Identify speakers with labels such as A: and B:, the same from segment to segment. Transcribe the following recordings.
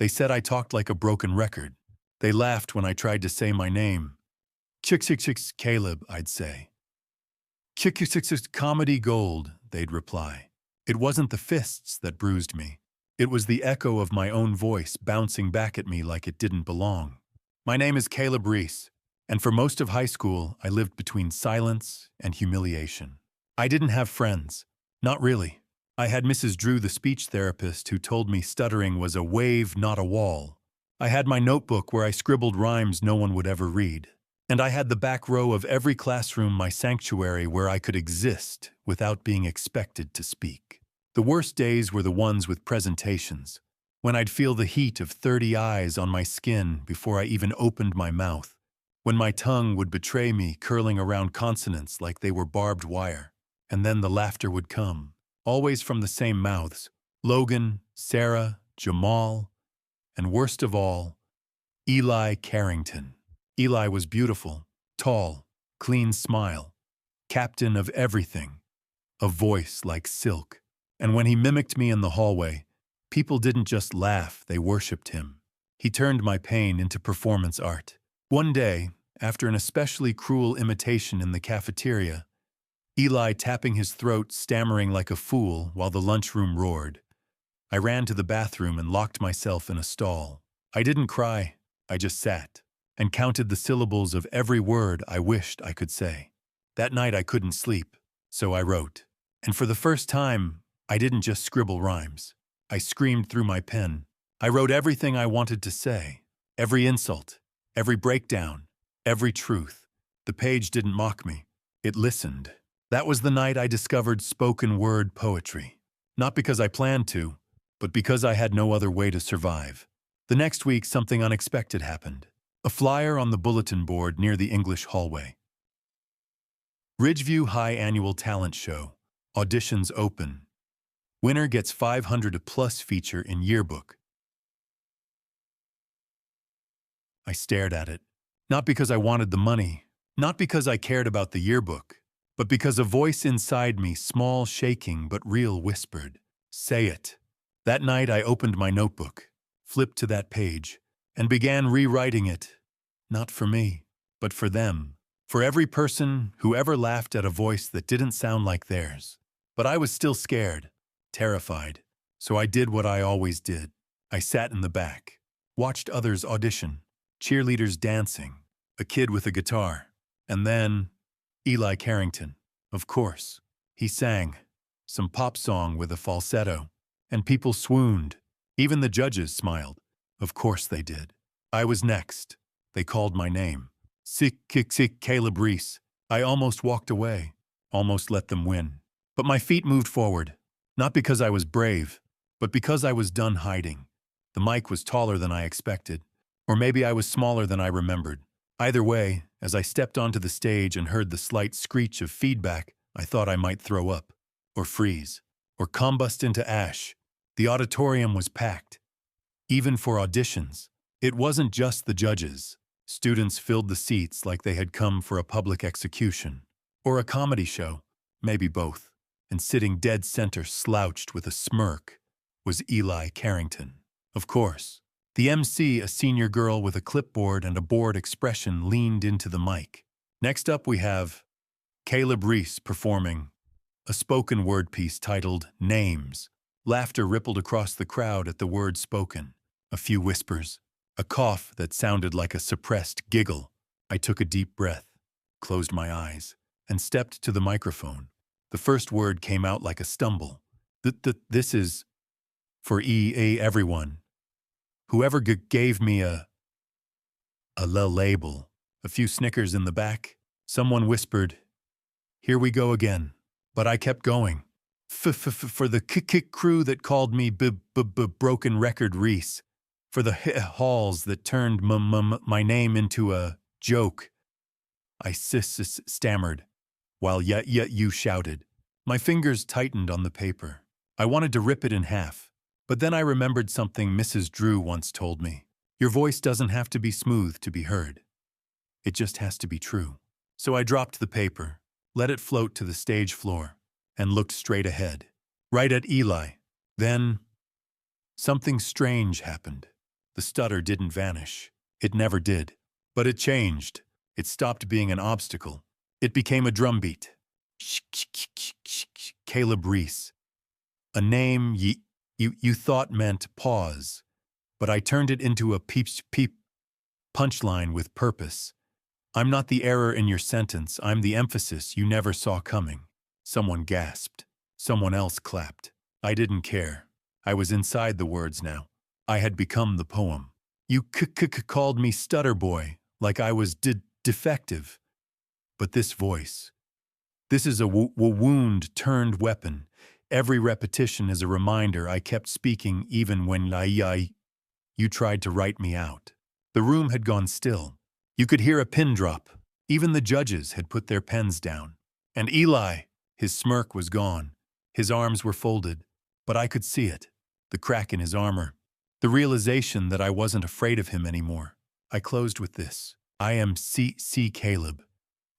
A: They said I talked like a broken record. They laughed when I tried to say my name. Chick, Caleb, I'd say. Chick, comedy gold, they'd reply. It wasn't the fists that bruised me. It was the echo of my own voice bouncing back at me like it didn't belong. My name is Caleb Reece, and for most of high school, I lived between silence and humiliation. I didn't have friends. Not really. I had Mrs. Drew, the speech therapist, who told me stuttering was a wave, not a wall. I had my notebook where I scribbled rhymes no one would ever read. And I had the back row of every classroom, my sanctuary, where I could exist without being expected to speak. The worst days were the ones with presentations, when I'd feel the heat of 30 eyes on my skin before I even opened my mouth, when my tongue would betray me curling around consonants like they were barbed wire, and then the laughter would come, always from the same mouths: Logan, Sarah, Jamal, and worst of all, Eli Carrington. Eli was beautiful, tall, clean smile, captain of everything, a voice like silk. And when he mimicked me in the hallway, people didn't just laugh, they worshipped him. He turned my pain into performance art. One day, after an especially cruel imitation in the cafeteria, Eli tapping his throat, stammering like a fool while the lunchroom roared, I ran to the bathroom and locked myself in a stall. I didn't cry, I just sat and counted the syllables of every word I wished I could say. That night I couldn't sleep, so I wrote. And for the first time, I didn't just scribble rhymes. I screamed through my pen. I wrote everything I wanted to say, every insult, every breakdown, every truth. The page didn't mock me. It listened. That was the night I discovered spoken word poetry. Not because I planned to, but because I had no other way to survive. The next week, something unexpected happened. A flyer on the bulletin board near the English hallway. Ridgeview High Annual Talent Show. Auditions open. Winner gets 500 plus feature in yearbook. I stared at it. Not because I wanted the money, not because I cared about the yearbook, but because a voice inside me, small, shaking, but real, whispered, "Say it." That night I opened my notebook, flipped to that page, and began rewriting it, not for me, but for them, for every person who ever laughed at a voice that didn't sound like theirs. But I was still scared, terrified, so I did what I always did. I sat in the back, watched others audition, cheerleaders dancing, a kid with a guitar, and then Eli Carrington, of course. He sang some pop song with a falsetto, and people swooned. Even the judges smiled. Of course they did. I was next. They called my name. Sick, Caleb Reece. I almost walked away, almost let them win. But my feet moved forward, not because I was brave, but because I was done hiding. The mic was taller than I expected, or maybe I was smaller than I remembered. Either way, as I stepped onto the stage and heard the slight screech of feedback, I thought I might throw up, or freeze, or combust into ash. The auditorium was packed. Even for auditions, it wasn't just the judges. Students filled the seats like they had come for a public execution, or a comedy show, maybe both. And sitting dead center, slouched with a smirk, was Eli Carrington. Of course. The MC, a senior girl with a clipboard and a bored expression, leaned into the mic. Next up we have Caleb Reece performing a spoken word piece titled Names. Laughter rippled across the crowd at the word spoken. A few whispers, a cough that sounded like a suppressed giggle. I took a deep breath, closed my eyes, and stepped to the microphone. The first word came out like a stumble. This is for everyone. Whoever gave me a label. A few snickers in the back. Someone whispered, "Here we go again." But I kept going. For the kick crew that called me broken record Reece. For the halls that turned my name into a joke. I stammered, while you shouted. My fingers tightened on the paper. I wanted to rip it in half. But then I remembered something Mrs. Drew once told me. Your voice doesn't have to be smooth to be heard. It just has to be true. So I dropped the paper, let it float to the stage floor, and looked straight ahead, right at Eli. Then, something strange happened. The stutter didn't vanish. It never did. But it changed. It stopped being an obstacle. It became a drumbeat. Caleb Reece. A name you thought meant pause, but I turned it into a peep punchline with purpose. I'm not the error in your sentence, I'm the emphasis you never saw coming. Someone gasped. Someone else clapped. I didn't care. I was inside the words now. I had become the poem. You called me stutter boy, like I was defective. But this voice, this is a wound turned weapon. Every repetition is a reminder I kept speaking even when you tried to write me out. The room had gone still. You could hear a pin drop. Even the judges had put their pens down. And Eli, his smirk was gone. His arms were folded, but I could see it. The crack in his armor. The realization that I wasn't afraid of him anymore. I closed with this. I am Caleb.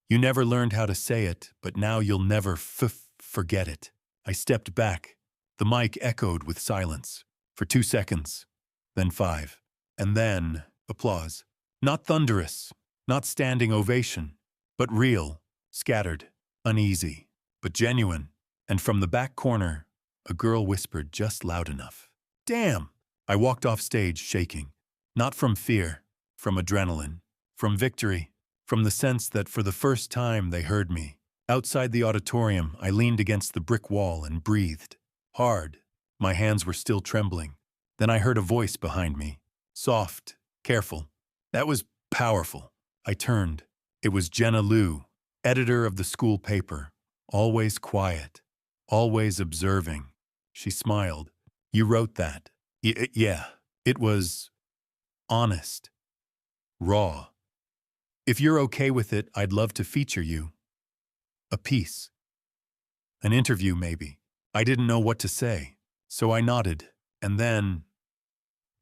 A: You never learned how to say it, but now you'll never forget it. I stepped back. The mic echoed with silence. For 2 seconds. Then 5. And then applause. Not thunderous, not standing ovation, but real, scattered, uneasy, but genuine. And from the back corner, a girl whispered just loud enough. Damn! I walked off stage shaking. Not from fear, from adrenaline, from victory, from the sense that for the first time they heard me. Outside the auditorium, I leaned against the brick wall and breathed. Hard. My hands were still trembling. Then I heard a voice behind me. Soft, careful. That was powerful. I turned. It was Jenna Liu, editor of the school paper. Always quiet. Always observing. She smiled. You wrote that. Yeah. It was honest. Raw. If you're okay with it, I'd love to feature you. A piece. An interview, maybe. I didn't know what to say, so I nodded. And then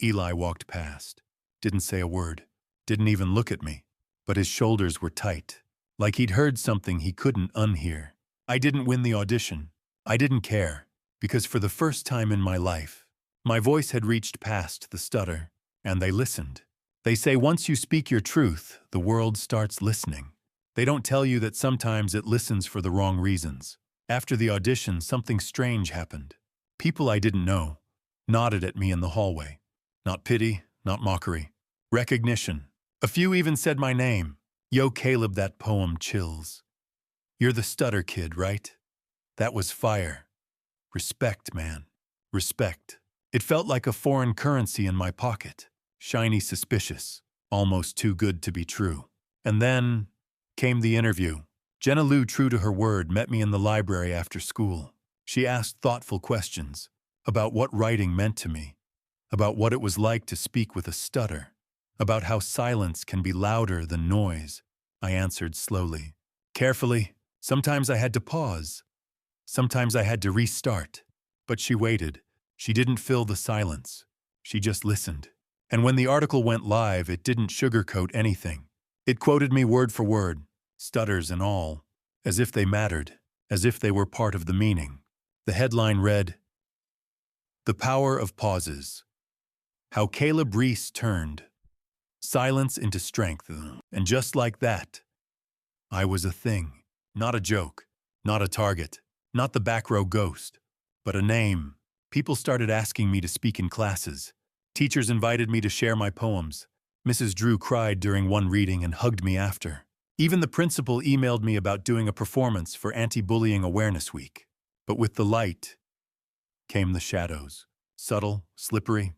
A: Eli walked past. Didn't say a word. Didn't even look at me. But his shoulders were tight, like he'd heard something he couldn't unhear. I didn't win the audition. I didn't care, because for the first time in my life, my voice had reached past the stutter, and they listened. They say once you speak your truth, the world starts listening. They don't tell you that sometimes it listens for the wrong reasons. After the audition, something strange happened. People I didn't know nodded at me in the hallway. Not pity, not mockery. Recognition. A few even said my name. Yo, Caleb, that poem chills. You're the stutter kid, right? That was fire. Respect, man. Respect. It felt like a foreign currency in my pocket. Shiny, suspicious. Almost too good to be true. And then came the interview. Jenna Liu, true to her word, met me in the library after school. She asked thoughtful questions about what writing meant to me, about what it was like to speak with a stutter, about how silence can be louder than noise. I answered slowly, carefully. Sometimes I had to pause. Sometimes I had to restart. But she waited. She didn't fill the silence. She just listened. And when the article went live, it didn't sugarcoat anything. It quoted me word for word, stutters and all, as if they mattered, as if they were part of the meaning. The headline read, The Power of Pauses. How Caleb Reece turned silence into strength. And just like that, I was a thing. Not a joke, not a target, not the back row ghost, but a name. People started asking me to speak in classes. Teachers invited me to share my poems. Mrs. Drew cried during one reading and hugged me after. Even the principal emailed me about doing a performance for Anti-Bullying Awareness Week. But with the light came the shadows. Subtle, slippery.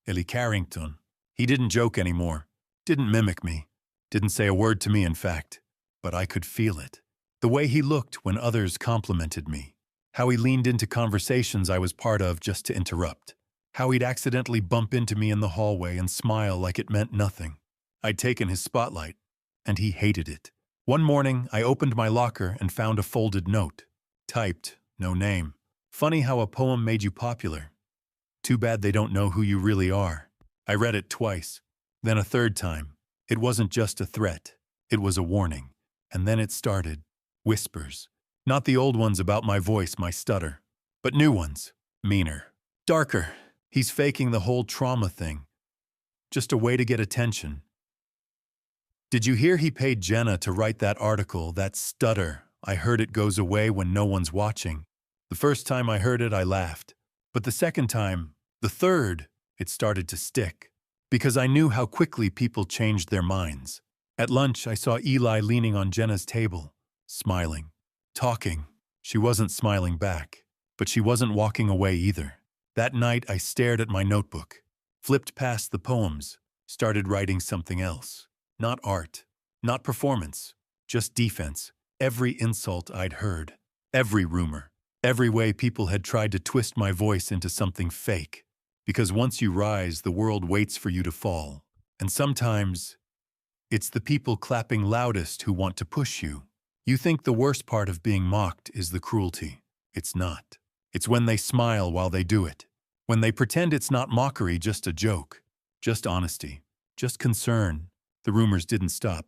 A: Eli Carrington. He didn't joke anymore. Didn't mimic me. Didn't say a word to me, in fact. But I could feel it. The way he looked when others complimented me. How he leaned into conversations I was part of just to interrupt. How he'd accidentally bump into me in the hallway and smile like it meant nothing. I'd taken his spotlight, and he hated it. One morning, I opened my locker and found a folded note. Typed, no name. Funny how a poem made you popular. Too bad they don't know who you really are. I read it twice, then a third time. It wasn't just a threat. It was a warning. And then it started. Whispers. Not the old ones about my voice, my stutter, but new ones. Meaner. Darker. He's faking the whole trauma thing. just a way to get attention. Did you hear he paid Jenna to write that article, that stutter? I heard it goes away when no one's watching. The first time I heard it, I laughed. But the second time, the third, it started to stick. Because I knew how quickly people changed their minds. At lunch, I saw Eli leaning on Jenna's table, smiling, talking. She wasn't smiling back, but she wasn't walking away either. That night, I stared at my notebook, flipped past the poems, started writing something else. Not art, not performance, just defense. Every insult I'd heard, every rumor, every way people had tried to twist my voice into something fake. Because once you rise, the world waits for you to fall. And sometimes, it's the people clapping loudest who want to push you. You think the worst part of being mocked is the cruelty. It's not. It's when they smile while they do it. When they pretend it's not mockery, just a joke. Just honesty. Just concern. The rumors didn't stop.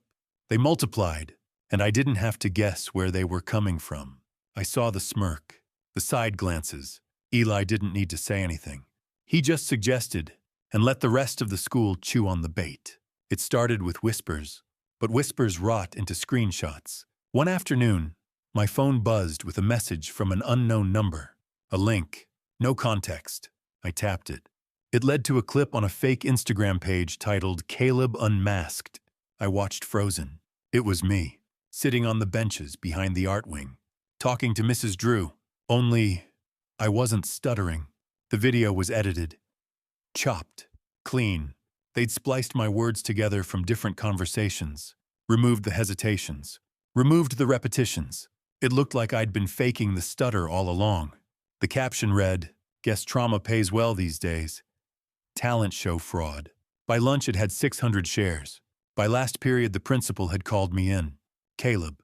A: They multiplied, and I didn't have to guess where they were coming from. I saw the smirk, the side glances. Eli didn't need to say anything. He just suggested, and let the rest of the school chew on the bait. It started with whispers, but whispers wrought into screenshots. One afternoon, my phone buzzed with a message from an unknown number. A link, no context. I tapped it. It led to a clip on a fake Instagram page titled Caleb Unmasked. I watched frozen. It was me, sitting on the benches behind the art wing, talking to Mrs. Drew. Only, I wasn't stuttering. The video was edited, chopped, clean. They'd spliced my words together from different conversations, removed the hesitations, removed the repetitions. It looked like I'd been faking the stutter all along. The caption read, "Guess trauma pays well these days. Talent show fraud." By lunch, it had 600 shares. By last period, the principal had called me in. "Caleb,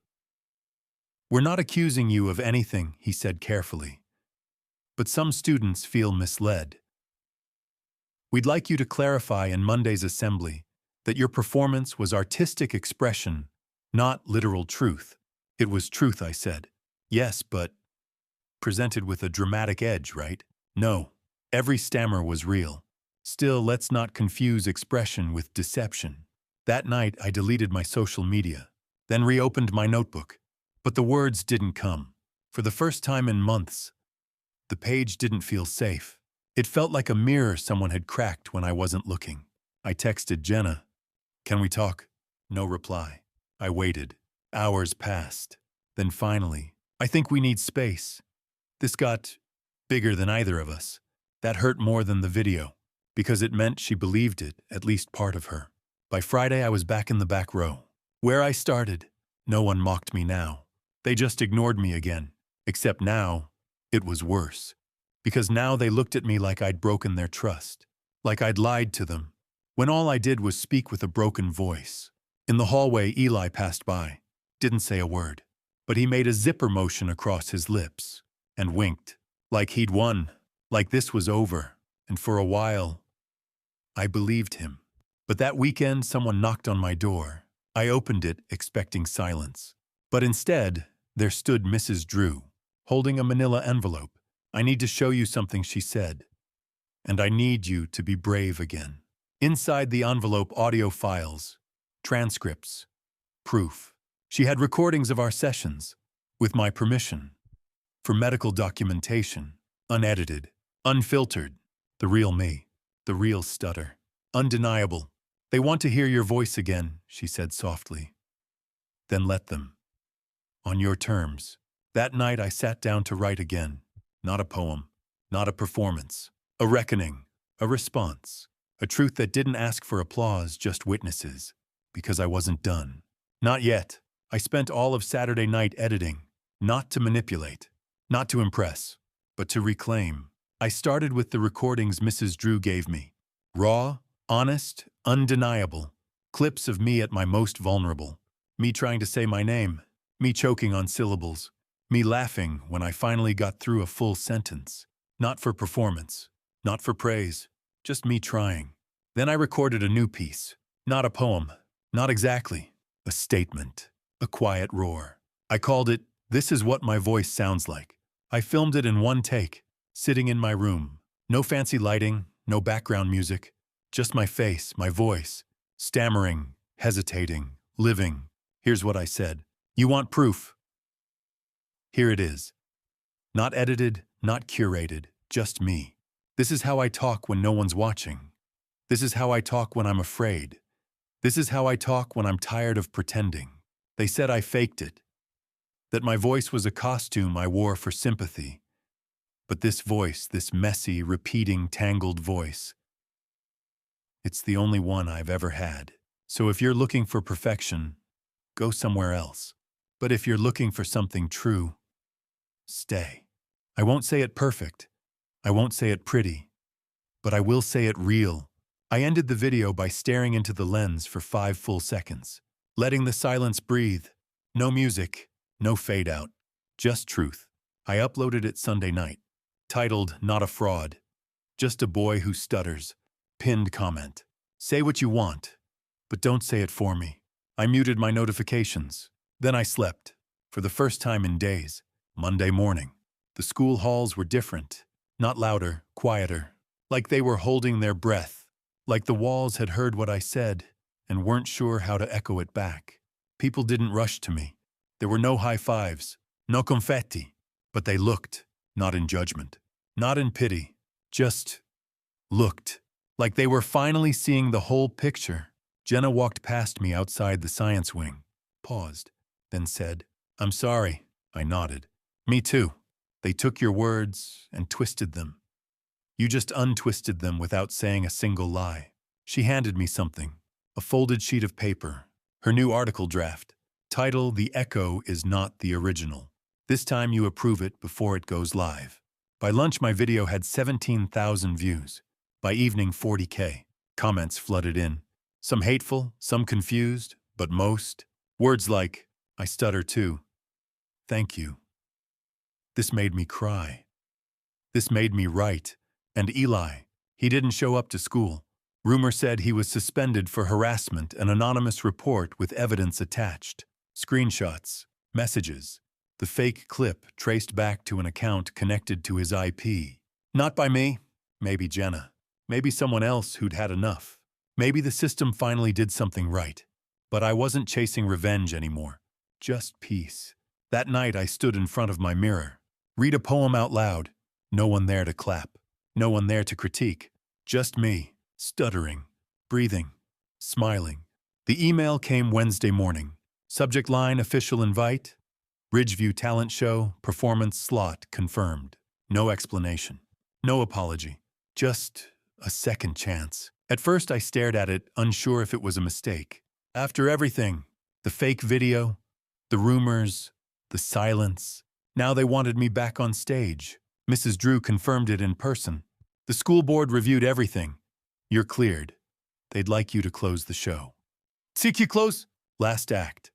A: we're not accusing you of anything," he said carefully. "But some students feel misled. We'd like you to clarify in Monday's assembly that your performance was artistic expression, not literal truth." "It was truth," I said. "Yes, but presented with a dramatic edge, right?" "No, every stammer was real. Still, let's not confuse expression with deception." That night, I deleted my social media, then reopened my notebook. But the words didn't come. For the first time in months, the page didn't feel safe. It felt like a mirror someone had cracked when I wasn't looking. I texted Jenna, "Can we talk?" No reply. I waited. Hours passed. Then finally, "I think we need space." This got bigger than either of us. That hurt more than the video, because it meant she believed it, at least part of her. By Friday, I was back in the back row. Where I started, no one mocked me now. They just ignored me again. Except now, it was worse. Because now they looked at me like I'd broken their trust. Like I'd lied to them. When all I did was speak with a broken voice. In the hallway, Eli passed by. Didn't say a word. But he made a zipper motion across his lips. And winked. Like he'd won. Like this was over. And for a while, I believed him. But that weekend, someone knocked on my door. I opened it, expecting silence. But instead, there stood Mrs. Drew, holding a manila envelope. "I need to show you something," she said. "And I need you to be brave again." Inside the envelope, audio files, transcripts, proof. She had recordings of our sessions, with my permission, for medical documentation, unedited, unfiltered, the real me, the real stutter, undeniable. "They want to hear your voice again," she said softly. "Then let them. On your terms." That night I sat down to write again. Not a poem, not a performance. A reckoning, a response. A truth that didn't ask for applause, just witnesses. Because I wasn't done. Not yet. I spent all of Saturday night editing. Not to manipulate. Not to impress. But to reclaim. I started with the recordings Mrs. Drew gave me. Raw, honest, undeniable. Clips of me at my most vulnerable. Me trying to say my name. Me choking on syllables. Me laughing when I finally got through a full sentence. Not for performance. Not for praise. Just me trying. Then I recorded a new piece. Not a poem. Not exactly. A statement. A quiet roar. I called it, "This is what my voice sounds like." I filmed it in one take, sitting in my room. No fancy lighting, no background music. Just my face, my voice, stammering, hesitating, living. Here's what I said. You want proof? Here it is. Not edited, not curated, just me. This is how I talk when no one's watching. This is how I talk when I'm afraid. This is how I talk when I'm tired of pretending. They said I faked it, that my voice was a costume I wore for sympathy. But this voice, this messy, repeating, tangled voice, it's the only one I've ever had. So if you're looking for perfection, go somewhere else. But if you're looking for something true, stay. I won't say it perfect. I won't say it pretty. But I will say it real. I ended the video by staring into the lens for 5 full seconds, letting the silence breathe. No music, no fade out, just truth. I uploaded it Sunday night, titled Not a Fraud, Just a Boy Who Stutters. Pinned comment. Say what you want, but don't say it for me. I muted my notifications. Then I slept, for the first time in days. Monday morning. The school halls were different, not louder, quieter, like they were holding their breath, like the walls had heard what I said and weren't sure how to echo it back. People didn't rush to me. There were no high fives, no confetti, but they looked, not in judgment, not in pity, just looked, like they were finally seeing the whole picture. Jenna walked past me outside the science wing, paused, then said, "I'm sorry." I nodded. "Me too. They took your words and twisted them. You just untwisted them without saying a single lie." She handed me something, a folded sheet of paper, her new article draft. Title, "The Echo is Not the Original. This time you approve it before it goes live." By lunch my video had 17,000 views. By evening 40K. Comments flooded in. Some hateful, some confused, but most. Words like, "I stutter too. Thank you." This made me cry. This made me write. And Eli, he didn't show up to school. Rumor said he was suspended for harassment, an anonymous report with evidence attached. Screenshots, messages, the fake clip traced back to an account connected to his IP. Not by me, maybe Jenna, maybe someone else who'd had enough. Maybe the system finally did something right. But I wasn't chasing revenge anymore, just peace. That night I stood in front of my mirror. Read a poem out loud. No one there to clap. No one there to critique. Just me, stuttering, breathing, smiling. The email came Wednesday morning. Subject line, official invite. Ridgeview Talent Show, performance slot confirmed. No explanation. No apology. Just a second chance. At first I stared at it, unsure if it was a mistake. After everything, the fake video, the rumors, the silence, now they wanted me back on stage. Mrs. Drew confirmed it in person. The school board reviewed everything. You're cleared. They'd like you to close the show. CQ close? Last act.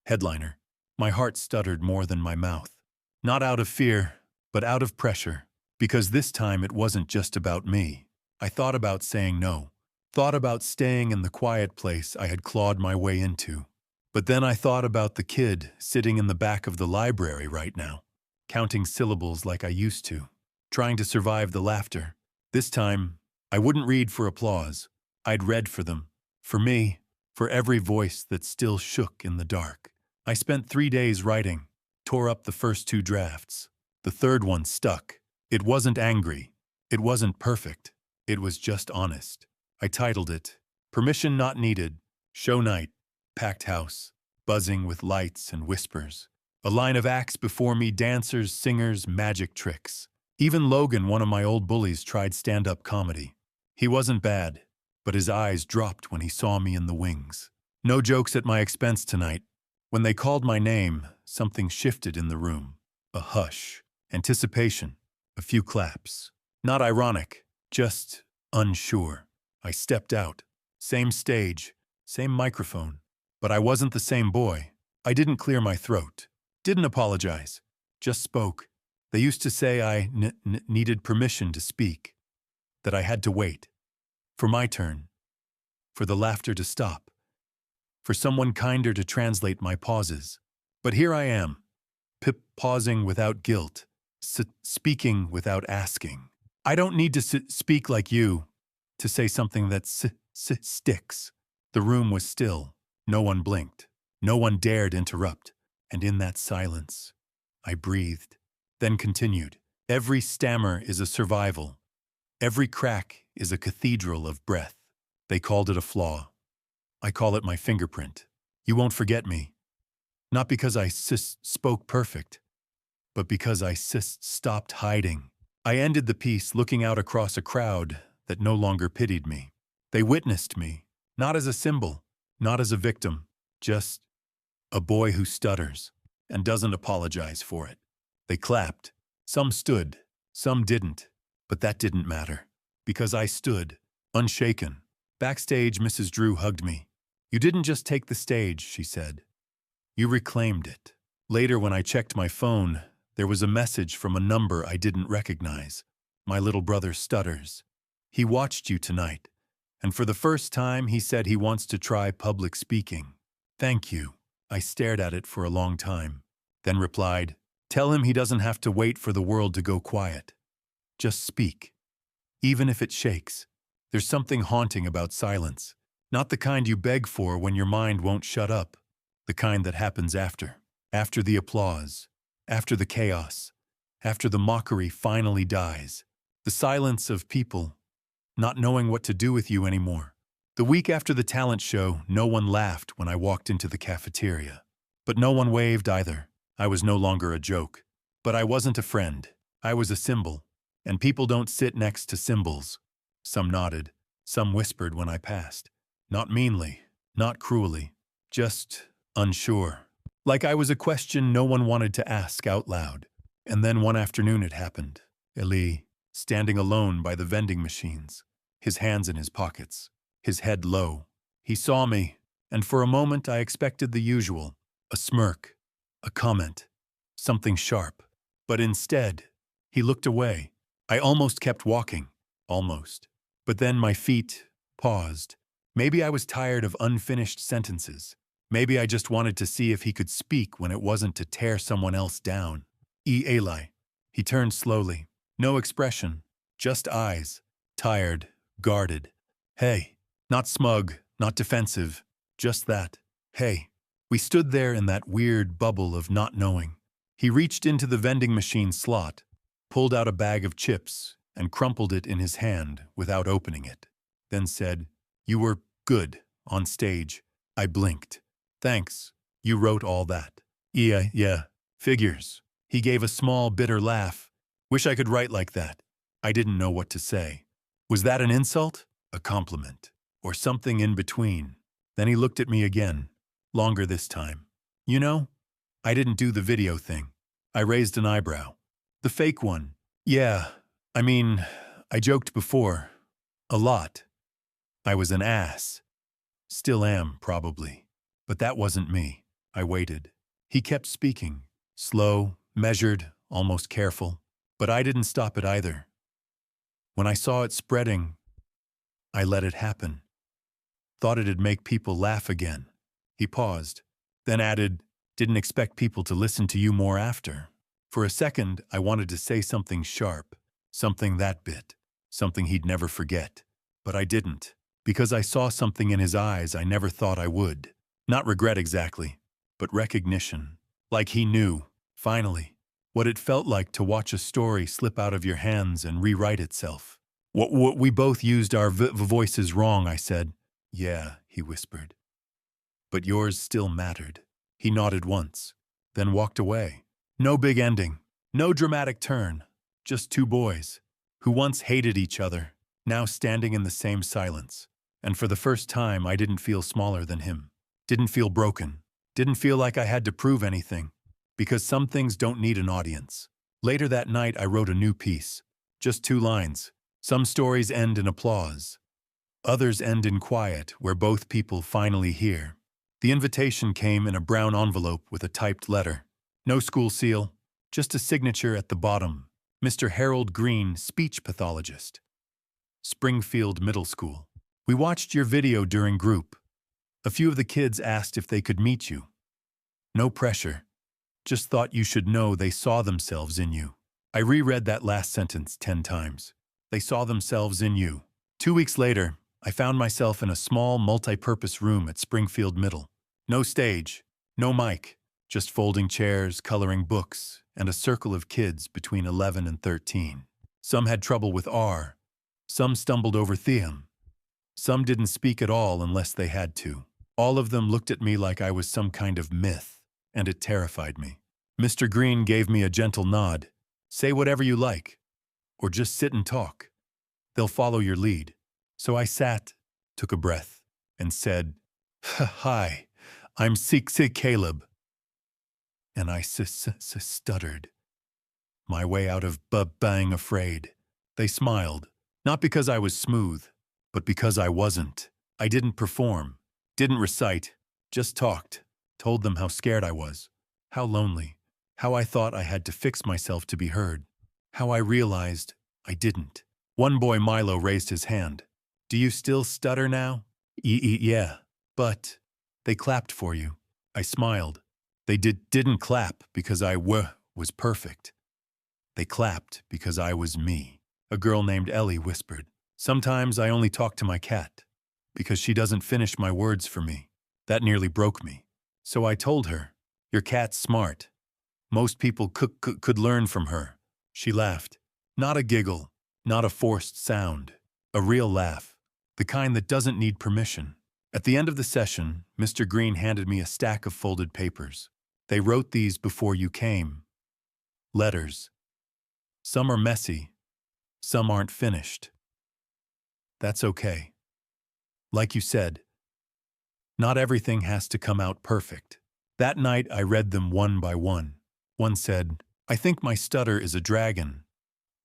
A: Headliner. My heart stuttered more than my mouth. Not out of fear, but out of pressure. Because this time it wasn't just about me. I thought about saying no. Thought about staying in the quiet place I had clawed my way into. But then I thought about the kid sitting in the back of the library right now, counting syllables like I used to, trying to survive the laughter. This time, I wouldn't read for applause. I'd read for them. For me, for every voice that still shook in the dark. I spent 3 days writing, tore up the first 2 drafts. The third one stuck. It wasn't angry. It wasn't perfect. It was just honest. I titled it, Permission Not Needed, Show Night, Packed House, buzzing with lights and whispers. A line of acts before me, dancers, singers, magic tricks. Even Logan, one of my old bullies, tried stand-up comedy. He wasn't bad, but his eyes dropped when he saw me in the wings. No jokes at my expense tonight. When they called my name, something shifted in the room. A hush, anticipation, a few claps. Not ironic, just unsure. I stepped out. Same stage, same microphone. But I wasn't the same boy. I didn't clear my throat. Didn't apologize. Just spoke. They used to say I needed permission to speak. That I had to wait. For my turn. For the laughter to stop. For someone kinder to translate my pauses. But here I am. Pausing without guilt. Speaking without asking. I don't need to speak like you. to say something that sticks. The room was still. No one blinked. No one dared interrupt. And in that silence, I breathed, then continued. Every stammer is a survival. Every crack is a cathedral of breath. They called it a flaw. I call it my fingerprint. You won't forget me. Not because I spoke perfect, but because I stopped hiding. I ended the piece looking out across a crowd that no longer pitied me. They witnessed me, not as a symbol, not as a victim, just a boy who stutters and doesn't apologize for it. They clapped. Some stood, some didn't, but that didn't matter, because I stood, unshaken. Backstage, Mrs. Drew hugged me. You didn't just take the stage, she said. You reclaimed it. Later, when I checked my phone, there was a message from a number I didn't recognize. My little brother stutters. He watched you tonight, and for the first time, he said he wants to try public speaking. Thank you. I stared at it for a long time, then replied, tell him he doesn't have to wait for the world to go quiet. Just speak. Even if it shakes. There's something haunting about silence. Not the kind you beg for when your mind won't shut up. The kind that happens after. After the applause. After the chaos. After the mockery finally dies. The silence of people not knowing what to do with you anymore. The week after the talent show, no one laughed when I walked into the cafeteria. But no one waved either. I was no longer a joke. But I wasn't a friend. I was a symbol. And people don't sit next to symbols. Some nodded. Some whispered when I passed. Not meanly. Not cruelly. Just unsure. Like I was a question no one wanted to ask out loud. And then one afternoon it happened. Eli, standing alone by the vending machines, his hands in his pockets, his head low. He saw me, and for a moment I expected the usual, a smirk, a comment, something sharp. But instead, he looked away. I almost kept walking, almost. But then my feet paused. Maybe I was tired of unfinished sentences. Maybe I just wanted to see if he could speak when it wasn't to tear someone else down. Eli. He turned slowly. No expression, just eyes. Tired, guarded. Hey. Not smug, not defensive. Just that. Hey. We stood there in that weird bubble of not knowing. He reached into the vending machine slot, pulled out a bag of chips, and crumpled it in his hand without opening it. Then said, you were good on stage. I blinked. Thanks. You wrote all that. Yeah. Figures. He gave a small, bitter laugh. Wish I could write like that. I didn't know what to say. Was that an insult? A compliment? Or something in between? Then he looked at me again. Longer this time. You know, I didn't do the video thing. I raised an eyebrow. The fake one. Yeah. I mean, I joked before. A lot. I was an ass. Still am, probably. But that wasn't me. I waited. He kept speaking. Slow, measured, almost careful. But I didn't stop it either. When I saw it spreading, I let it happen. Thought it'd make people laugh again. He paused, then added, didn't expect people to listen to you more after. For a second, I wanted to say something sharp, something that bit, something he'd never forget. But I didn't, because I saw something in his eyes I never thought I would. Not regret exactly, but recognition. Like he knew, finally, what it felt like to watch a story slip out of your hands and rewrite itself. What we both used our voices wrong, I said. Yeah, he whispered. But yours still mattered. He nodded once, then walked away. No big ending, no dramatic turn, just two boys who once hated each other, now standing in the same silence. And for the first time, I didn't feel smaller than him. Didn't feel broken. Didn't feel like I had to prove anything. Because some things don't need an audience. Later that night, I wrote a new piece. Just 2 lines. Some stories end in applause. Others end in quiet, where both people finally hear. The invitation came in a brown envelope with a typed letter. No school seal, just a signature at the bottom. Mr. Harold Green, speech pathologist. Springfield Middle School. We watched your video during group. A few of the kids asked if they could meet you. No pressure. Just thought you should know they saw themselves in you. I reread that last sentence 10 times. They saw themselves in you. 2 weeks later, I found myself in a small, multi-purpose room at Springfield Middle. No stage, no mic, just folding chairs, coloring books, and a circle of kids between 11 and 13. Some had trouble with R. Some stumbled over theum. Some didn't speak at all unless they had to. All of them looked at me like I was some kind of myth, and it terrified me. Mr. Green gave me a gentle nod. Say whatever you like, or just sit and talk. They'll follow your lead. So I sat, took a breath, and said, Hi, I'm Caleb. And I stuttered my way out of being afraid. They smiled, not because I was smooth, but because I wasn't. I didn't perform, didn't recite, just talked, told them how scared I was, how lonely, how I thought I had to fix myself to be heard, how I realized I didn't. One boy, Milo, raised his hand. Do you still stutter now? Yeah, but they clapped for you. I smiled. They didn't clap because I was perfect. They clapped because I was me. A girl named Ellie whispered. Sometimes I only talk to my cat because she doesn't finish my words for me. That nearly broke me. So I told her, your cat's smart. Most people could learn from her. She laughed. Not a giggle, not a forced sound. A real laugh. The kind that doesn't need permission. At the end of the session, Mr. Green handed me a stack of folded papers. They wrote these before you came. Letters. Some are messy. Some aren't finished. That's okay. Like you said, not everything has to come out perfect. That night I read them one by one. One said, I think my stutter is a dragon,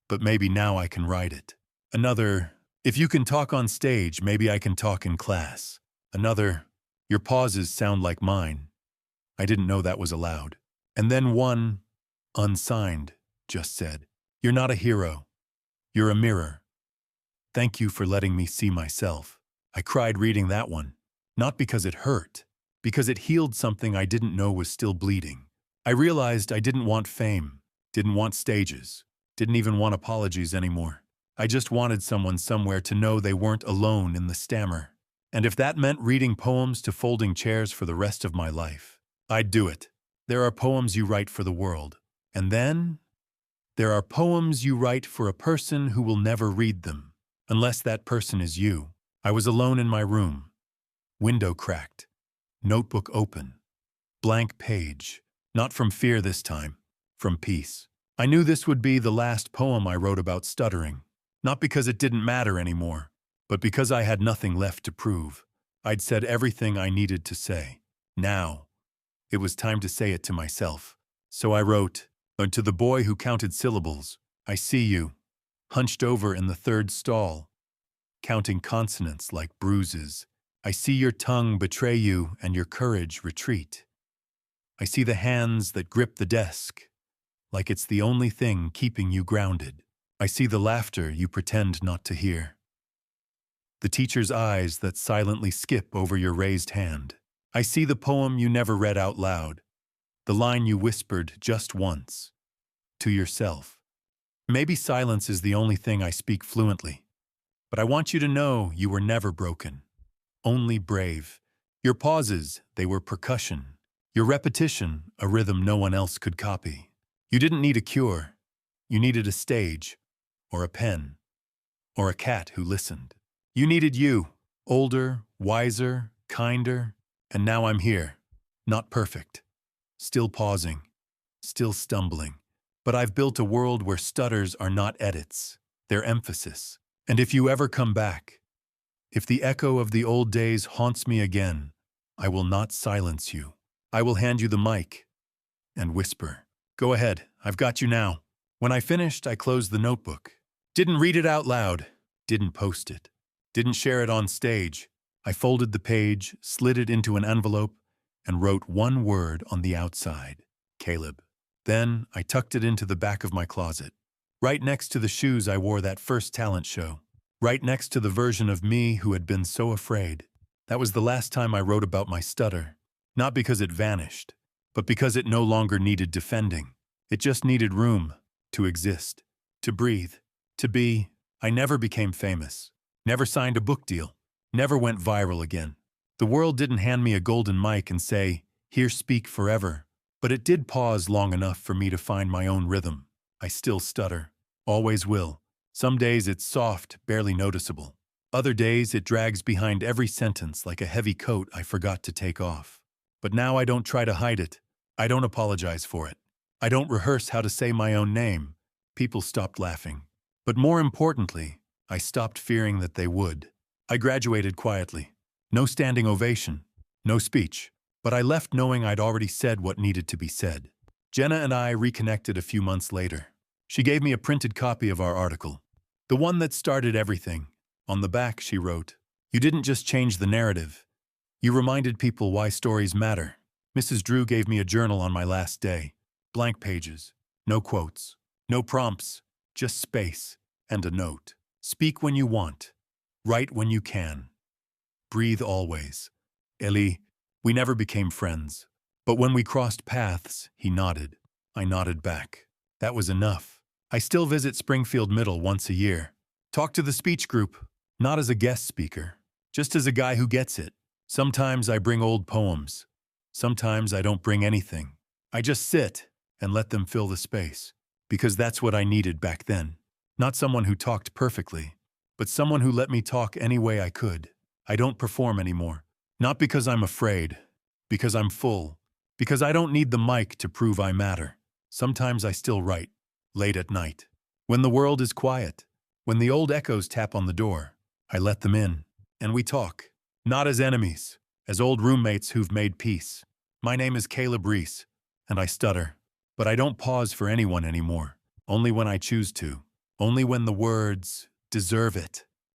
A: but maybe now I can ride it. Another, if you can talk on stage, maybe I can talk in class. Another, your pauses sound like mine. I didn't know that was allowed. And then one, unsigned, just said, you're not a hero. You're a mirror. Thank you for letting me see myself. I cried reading that one, not because it hurt, because it healed something I didn't know was still bleeding. I realized I didn't want fame, didn't want stages, didn't even want apologies anymore. I just wanted someone somewhere to know they weren't alone in the stammer. And if that meant reading poems to folding chairs for the rest of my life, I'd do it. There are poems you write for the world. And then, there are poems you write for a person who will never read them, unless that person is you. I was alone in my room. Window cracked. Notebook open. Blank page. Not from fear this time, from peace. I knew this would be the last poem I wrote about stuttering. Not because it didn't matter anymore, but because I had nothing left to prove. I'd said everything I needed to say. Now, it was time to say it to myself. So I wrote, to the boy who counted syllables, I see you, hunched over in the third stall, counting consonants like bruises. I see your tongue betray you and your courage retreat. I see the hands that grip the desk, like it's the only thing keeping you grounded. I see the laughter you pretend not to hear. The teacher's eyes that silently skip over your raised hand. I see the poem you never read out loud, the line you whispered just once, to yourself. Maybe silence is the only thing I speak fluently, but I want you to know you were never broken, only brave. Your pauses, they were percussion. Your repetition, a rhythm no one else could copy. You didn't need a cure. You needed a stage, or a pen, or a cat who listened. You needed you, older, wiser, kinder, and now I'm here. Not perfect. Still pausing. Still stumbling. But I've built a world where stutters are not edits. They're emphasis. And if you ever come back, if the echo of the old days haunts me again, I will not silence you. I will hand you the mic and whisper, go ahead, I've got you now. When I finished, I closed the notebook. Didn't read it out loud. Didn't post it. Didn't share it on stage. I folded the page, slid it into an envelope, and wrote one word on the outside, Caleb. Then I tucked it into the back of my closet, right next to the shoes I wore that first talent show, right next to the version of me who had been so afraid. That was the last time I wrote about my stutter, not because it vanished, but because it no longer needed defending. It just needed room to exist, to breathe, to be. I never became famous. Never signed a book deal. Never went viral again. The world didn't hand me a golden mic and say, "Here, speak forever." But it did pause long enough for me to find my own rhythm. I still stutter. Always will. Some days it's soft, barely noticeable. Other days it drags behind every sentence like a heavy coat I forgot to take off. But now I don't try to hide it. I don't apologize for it. I don't rehearse how to say my own name. People stopped laughing. But more importantly, I stopped fearing that they would. I graduated quietly. No standing ovation. No speech. But I left knowing I'd already said what needed to be said. Jenna and I reconnected a few months later. She gave me a printed copy of our article. The one that started everything. On the back, she wrote, "You didn't just change the narrative. You reminded people why stories matter." Mrs. Drew gave me a journal on my last day. Blank pages. No quotes. No prompts. Just space. And a note. Speak when you want. Write when you can. Breathe always. Ellie, we never became friends. But when we crossed paths, he nodded. I nodded back. That was enough. I still visit Springfield Middle once a year. Talk to the speech group, not as a guest speaker, just as a guy who gets it. Sometimes I bring old poems. Sometimes I don't bring anything. I just sit and let them fill the space. Because that's what I needed back then. Not someone who talked perfectly, but someone who let me talk any way I could. I don't perform anymore. Not because I'm afraid, because I'm full, because I don't need the mic to prove I matter. Sometimes I still write, late at night. When the world is quiet, when the old echoes tap on the door, I let them in, and we talk. Not as enemies, as old roommates who've made peace. My name is Caleb Reece, and I stutter. But I don't pause for anyone anymore. Only when I choose to. Only when the words deserve it.